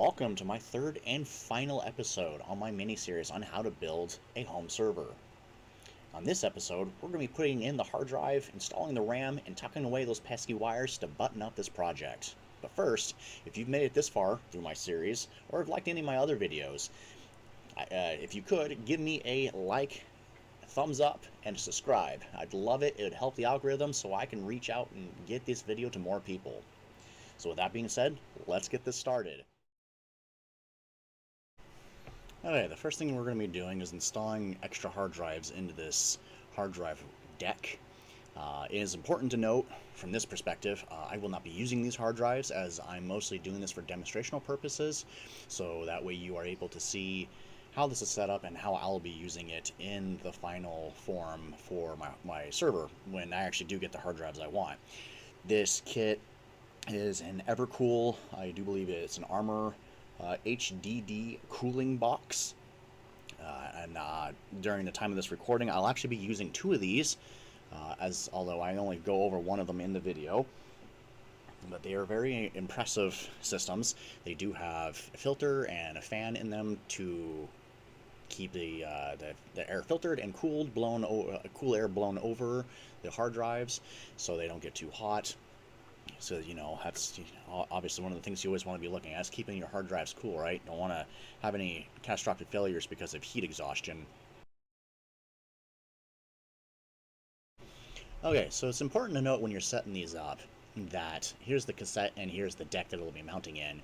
Welcome to my third and final episode on my mini-series on how to build a home server. On this episode, we're going to be putting in the hard drive, installing the RAM, and tucking away those pesky wires to button up this project. But first, if you've made it this far through my series, or have liked any of my other videos, if you could, give me a like, a thumbs up, and a subscribe. I'd love it. It would help the algorithm so I can reach out and get this video to more people. So with that being said, let's get this started. Okay, the first thing we're going to be doing is installing extra hard drives into this hard drive deck. It is important to note from this perspective, I will not be using these hard drives as I'm mostly doing this for demonstrational purposes, so that way you are able to see how this is set up and how I'll be using it in the final form for my server when I actually do get the hard drives I want. This kit is an Evercool, I do believe it's an Armor HDD cooling box, and during the time of this recording I'll actually be using two of these, although I only go over one of them in the video. But they are very impressive systems. They do have a filter and a fan in them to keep the air filtered and cooled, cool air blown over the hard drives so they don't get too hot. So, that's obviously one of the things you always want to be looking at is keeping your hard drives cool, right? Don't want to have any catastrophic failures because of heat exhaustion. Okay, so it's important to note when you're setting these up that here's the cassette and here's the deck that it'll be mounting in.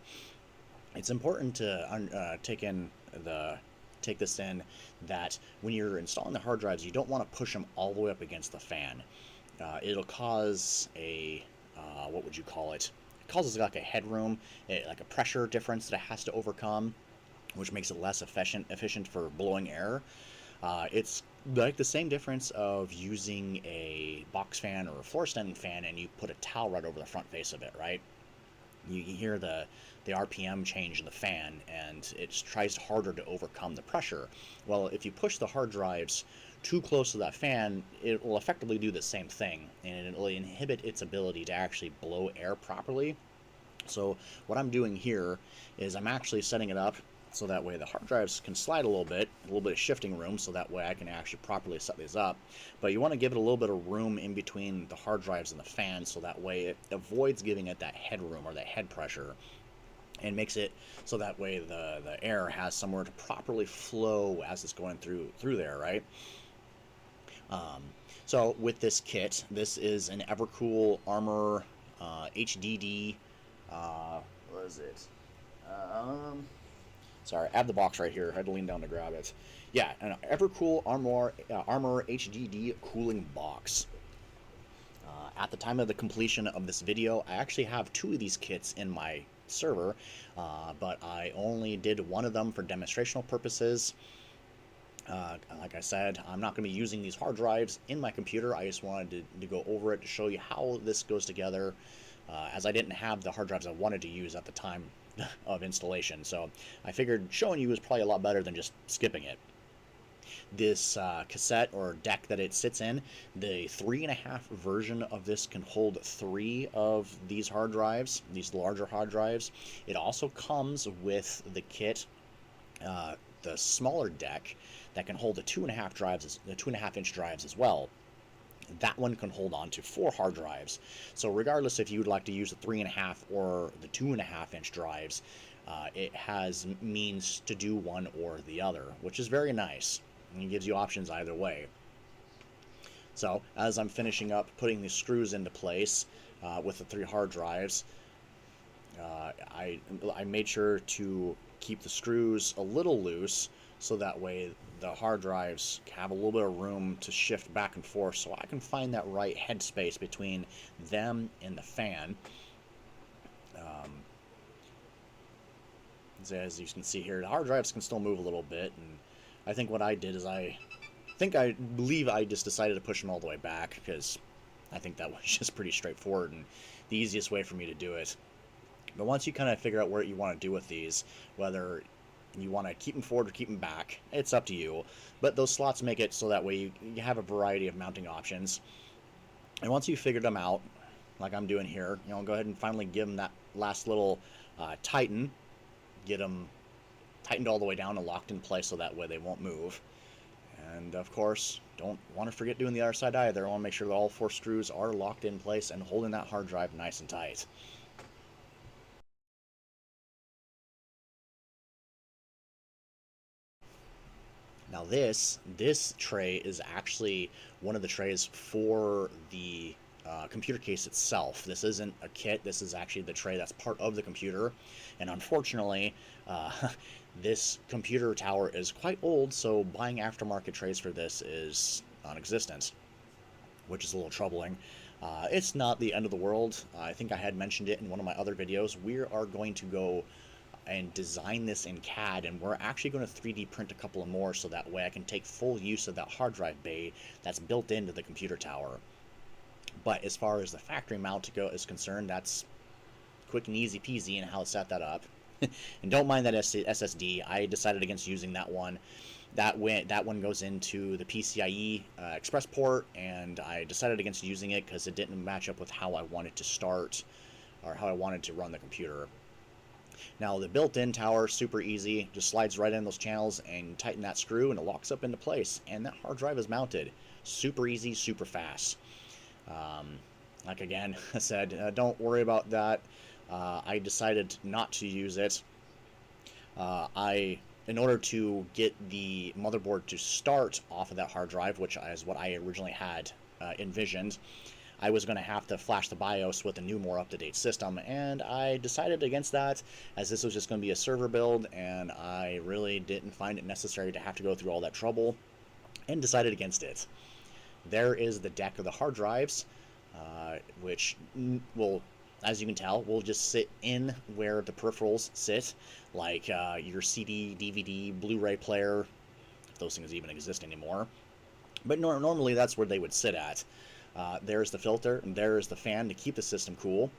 It's important to take this in that when you're installing the hard drives, you don't want to push them all the way up against the fan. It'll cause a what would you call it? It causes like a headroom, like a pressure difference that it has to overcome, which makes it less efficient for blowing air. It's like the same difference of using a box fan or a floor standing fan and you put a towel right over the front face of it, right? You hear the RPM change in the fan and it tries harder to overcome the pressure. Well, if you push the hard drives too close to that fan, it will effectively do the same thing and it will inhibit its ability to actually blow air properly. So what I'm doing here is I'm actually setting it up so that way the hard drives can slide a little bit of shifting room, so that way I can actually properly set these up. But you want to give it a little bit of room in between the hard drives and the fan, so that way it avoids giving it that headroom or that head pressure, and makes it so that way the air has somewhere to properly flow as it's going through there, right? So with this kit, this is an Evercool Armor HDD. What is it? Sorry, I have the box right here. I had to lean down to grab it. Yeah, an Evercool Armor HDD cooling box. At the time of the completion of this video, I actually have two of these kits in my server, but I only did one of them for demonstrational purposes. Like I said, I'm not going to be using these hard drives in my computer. I just wanted to go over it to show you how this goes together, as I didn't have the hard drives I wanted to use at the time of installation. So I figured showing you was probably a lot better than just skipping it. This cassette or deck that it sits in, the 3.5 version of this can hold 3 of these hard drives, these larger hard drives. It also comes with the kit, the smaller deck that can hold the 2.5 inch drives as well. That one can hold on to 4 hard drives. So regardless if you would like to use the 3.5 or the 2.5 inch drives, it has means to do one or the other, which is very nice. And it gives you options either way. So as I'm finishing up putting the screws into place with the 3 hard drives, I made sure to keep the screws a little loose so that way the hard drives have a little bit of room to shift back and forth, so I can find that right headspace between them and the fan. As you can see here, the hard drives can still move a little bit, and I think what I did is I believe I just decided to push them all the way back, because I think that was just pretty straightforward and the easiest way for me to do it. But once you kind of figure out what you want to do with these, whether you want to keep them forward or keep them back, it's up to you. But those slots make it so that way you have a variety of mounting options. And once you've figured them out, like I'm doing here, go ahead and finally give them that last little tighten get them tightened all the way down and locked in place so that way they won't move. And of course, don't want to forget doing the other side either. I want to make sure that all 4 screws are locked in place and holding that hard drive nice and tight. Now this tray is actually one of the trays for the computer case itself. This isn't a kit, this is actually the tray that's part of the computer. And unfortunately, this computer tower is quite old, so buying aftermarket trays for this is non-existent, which is a little troubling. It's not the end of the world. I think I had mentioned it in one of my other videos. We are going to go and design this in CAD, and we're actually going to 3D print a couple of more so that way I can take full use of that hard drive bay that's built into the computer tower. But as far as the factory mount is concerned, that's quick and easy peasy in how to set that up. And don't mind that SSD. I decided against using that one. That one goes into the PCIe Express port, and I decided against using it because it didn't match up with how I wanted to start or how I wanted to run the computer. Now the built-in tower, super easy, just slides right in those channels and tighten that screw and it locks up into place, and that hard drive is mounted. Super easy, super fast. Like again, I said, don't worry about that. I decided not to use it. In order to get the motherboard to start off of that hard drive, which is what I originally had envisioned, I was going to have to flash the BIOS with a new, more up-to-date system, and I decided against that, as this was just going to be a server build, and I really didn't find it necessary to have to go through all that trouble, and decided against it. There is the deck of the hard drives, which will, as you can tell, will just sit in where the peripherals sit, like your CD, DVD, Blu-ray player, if those things even exist anymore. But normally that's where they would sit at. There's the filter, and there's the fan to keep the system cool.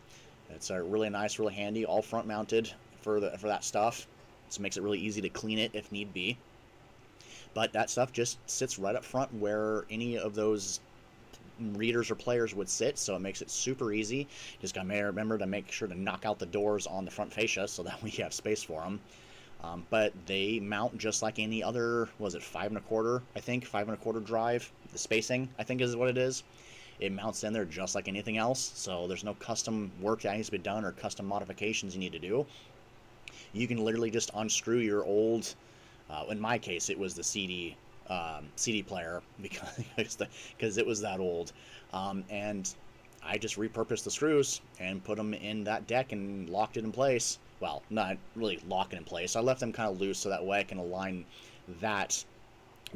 It's really nice, really handy, all front mounted for that stuff. So it makes it really easy to clean it if need be. But that stuff just sits right up front where any of those readers or players would sit, so it makes it super easy. Just gotta remember to make sure to knock out the doors on the front fascia so that we have space for them. But they mount just like any other, was it 5 1/4, I think, 5 1/4 drive. The spacing, I think, is what it is. It mounts in there just like anything else, so there's no custom work that needs to be done or custom modifications you need to do. You can literally just unscrew your old, in my case, it was the CD player because it was that old, and I just repurposed the screws and put them in that deck and locked it in place. Well, not really lock it in place. I left them kind of loose so that way I can align that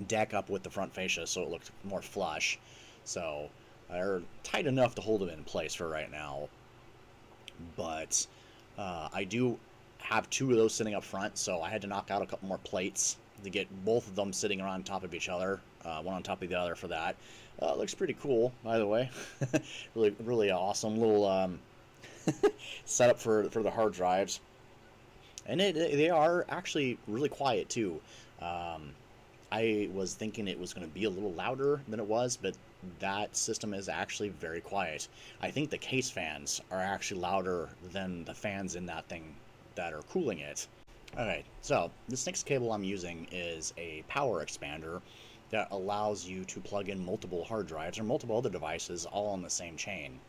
deck up with the front fascia so it looked more flush. So they're tight enough to hold them in place for right now. But I do have 2 of those sitting up front, so I had to knock out a couple more plates to get both of them sitting around top of each other, one on top of the other for that. It looks pretty cool, by the way. really awesome little setup for the hard drives. And they are actually really quiet too. I was thinking it was going to be a little louder than it was, but that system is actually very quiet. I think the case fans are actually louder than the fans in that thing that are cooling it. Okay, so this next cable I'm using is a power expander that allows you to plug in multiple hard drives or multiple other devices all on the same chain.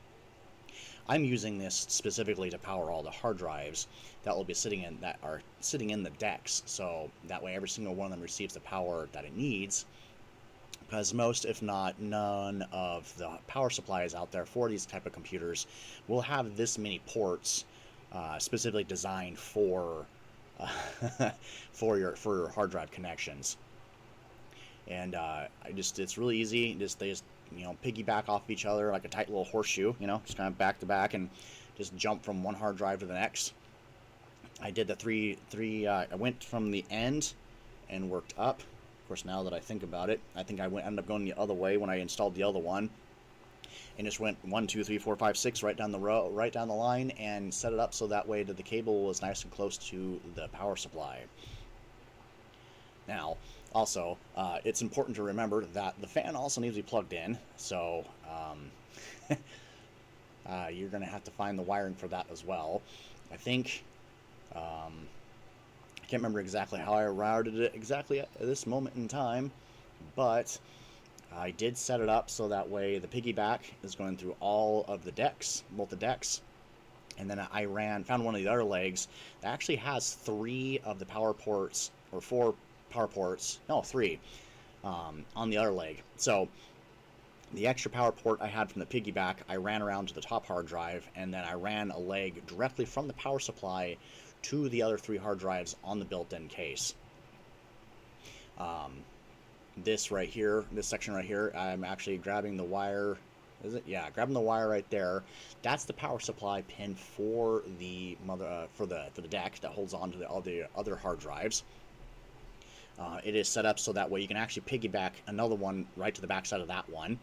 I'm using this specifically to power all the hard drives that will be sitting in the decks, so that way every single one of them receives the power that it needs, because most, if not none, of the power supplies out there for these type of computers will have this many ports specifically designed for for your hard drive connections. And it's really easy. They just piggyback off each other like a tight little horseshoe, just kind of back to back and just jump from one hard drive to the next. I did the three I went from the end and worked up. Of course, now that I think about it, I think I ended up going the other way when I installed the other one, and just went 1 2 3 4 5 6 right down the line, and set it up so that way that the cable was nice and close to the power supply. Now, also, it's important to remember that the fan also needs to be plugged in, so you're going to have to find the wiring for that as well. I think can't remember exactly how I routed it exactly at this moment in time, but I did set it up so that way the piggyback is going through all of the decks, both the decks. And then I found one of the other legs that actually has 3 of the power ports, or 4 power ports, no, 3, on the other leg. So the extra power port I had from the piggyback, I ran around to the top hard drive, and then I ran a leg directly from the power supply to the other 3 hard drives on the built-in case. This right here, this section right here, I'm actually grabbing the wire. Is it? Yeah, grabbing the wire right there. That's the power supply pin for the for the deck that holds on to all the other hard drives. It is set up so that way you can actually piggyback another one right to the back side of that one.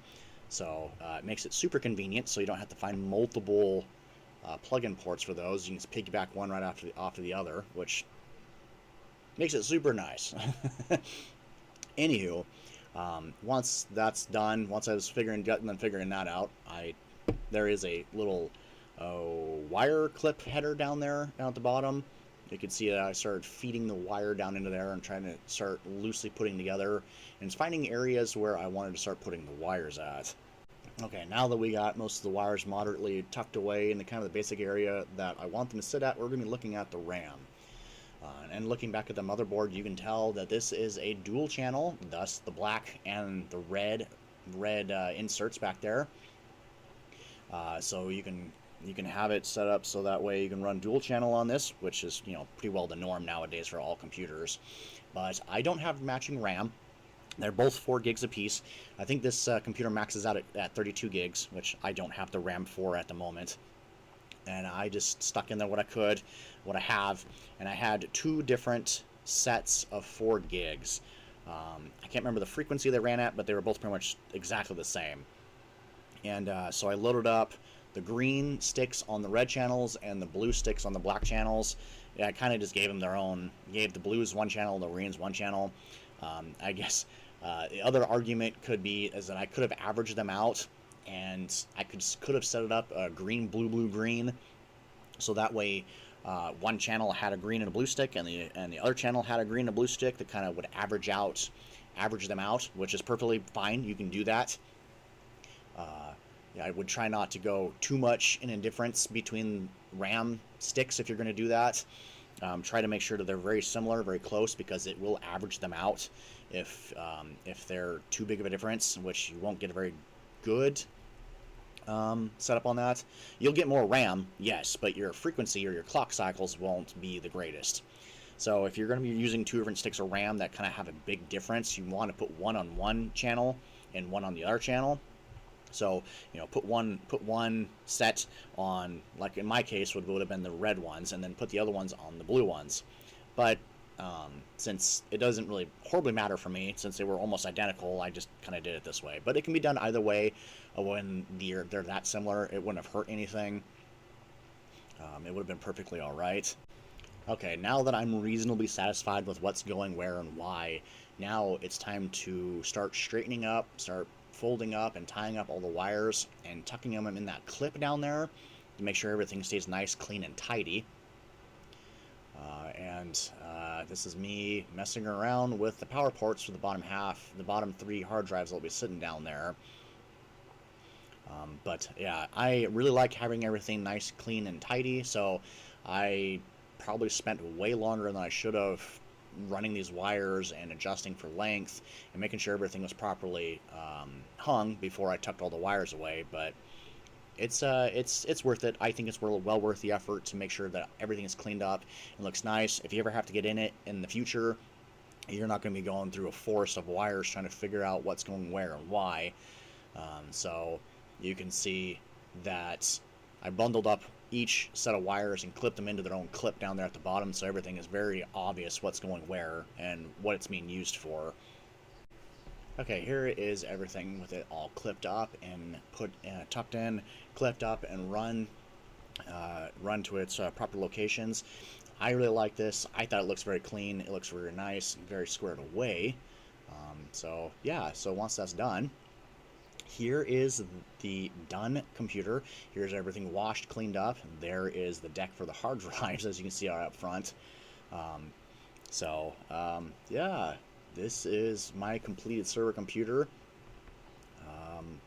So it makes it super convenient, so you don't have to find multiple plug-in ports for those. You can just piggyback one right after the other, which makes it super nice. Anywho, once that's done, once I was figuring that out, there is a little wire clip header down there, down at the bottom. You can see I started feeding the wire down into there and trying to start loosely putting together, and finding areas where I wanted to start putting the wires at. Okay, now that we got most of the wires moderately tucked away in the kind of the basic area that I want them to sit at, we're going to be looking at the RAM. And looking back at the motherboard, you can tell that this is a dual channel, thus the black and the red inserts back there. So you can have it set up so that way you can run dual channel on this, which is, you know, pretty well the norm nowadays for all computers. But I don't have matching RAM. They're both 4 gigs apiece. I think this computer maxes out at 32 gigs, which I don't have the RAM for at the moment. And I just stuck in there what I could, what I have, and I had 2 different sets of 4 gigs. I can't remember the frequency they ran at, but they were both pretty much exactly the same. And so I loaded up the green sticks on the red channels and the blue sticks on the black channels. Yeah, I kind of just gave them their own, gave the blues one channel, the greens one channel. I guess the other argument could be is that I could have averaged them out, and I could have set it up green, blue, blue, green, so that way one channel had a green and a blue stick, and the other channel had a green and a blue stick that kind of would average them out, which is perfectly fine. You can do that. Yeah, I would try not to go too much in a difference between RAM sticks if you're going to do that. Try to make sure that they're very similar, very close, because it will average them out if they're too big of a difference, which you won't get a very good setup on that. You'll get more RAM, yes, but your frequency or your clock cycles won't be the greatest. So if you're going to be using 2 different sticks of RAM that kind of have a big difference, you want to put one on one channel and one on the other channel. So, you know, put one set on, like in my case would have been the red ones, and then put the other ones on the blue ones. But since it doesn't really horribly matter for me, since they were almost identical, I just kind of did it this way. But it can be done either way. When they're that similar, it wouldn't have hurt anything. It would have been perfectly all right. Okay, now that I'm reasonably satisfied with what's going where and why, now it's time to start straightening up, start folding up and tying up all the wires and tucking them in that clip down there to make sure everything stays nice, clean, and tidy. This is me messing around with the power ports for the bottom half, the bottom 3 hard drives that will be sitting down there. But yeah, I really like having everything nice, clean, and tidy, so I probably spent way longer than I should have running these wires and adjusting for length and making sure everything was properly hung before I tucked all the wires away. But it's worth it. I think it's well worth the effort to make sure that everything is cleaned up and looks nice. If you ever have to get in it in the future, you're not going to be going through a forest of wires trying to figure out what's going where and why. So you can see that I bundled up each set of wires and clipped them into their own clip down there at the bottom, so everything is very obvious what's going where and what it's being used for. Okay, here is everything with it all clipped up and tucked in, clipped up, and run to its proper locations. I really like this. I thought it looks very clean. It looks very nice, very squared away. So yeah, so once that's done, here is the done computer. Here's everything washed, cleaned up. There is the deck for the hard drives, as you can see are up front. So, yeah, this is my completed server computer. Um,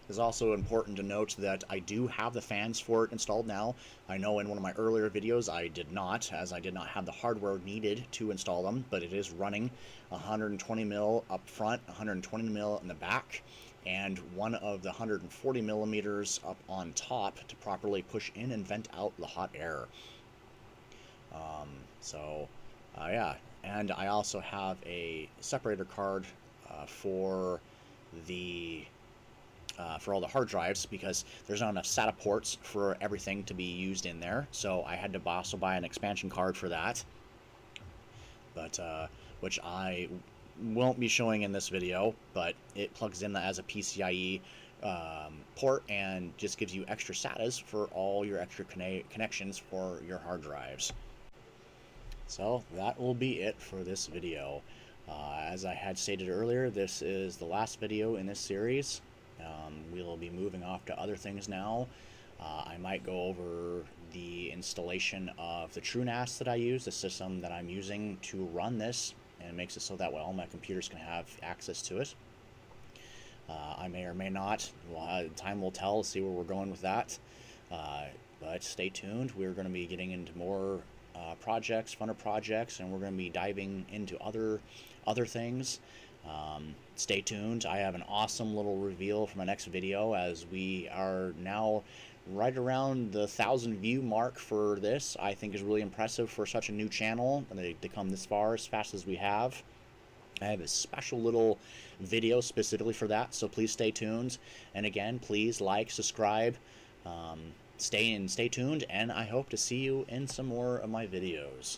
It's also important to note that I do have the fans for it installed now. I know in one of my earlier videos I did not, as I did not have the hardware needed to install them, but it is running 120 mil up front, 120 mil in the back, and one of the 140 millimeters up on top to properly push in and vent out the hot air. Um, so, yeah, and I also have a separator card for the for all the hard drives because there's not enough SATA ports for everything to be used in there. So I had to also buy an expansion card for that, but which I won't be showing in this video. But it plugs in as a PCIe port and just gives you extra SATAs for all your extra connections for your hard drives. So that will be it for this video. As I had stated earlier, this is the last video in this series. We'll be moving off to other things now. I might go over the installation of the TrueNAS that I use, the system that I'm using to run this, and it makes it so that all my computers can have access to it. I may or may not. Well, time will tell, see where we're going with that. But stay tuned. We're going to be getting into more projects, funner projects, and we're going to be diving into other things. Stay tuned. I have an awesome little reveal for my next video, as we are now right around the 1,000 view mark for this. I think is really impressive for such a new channel, and to come this far as fast as we have. I have a special little video specifically for that, so please stay tuned. And again, please like, subscribe, stay tuned, and I hope to see you in some more of my videos.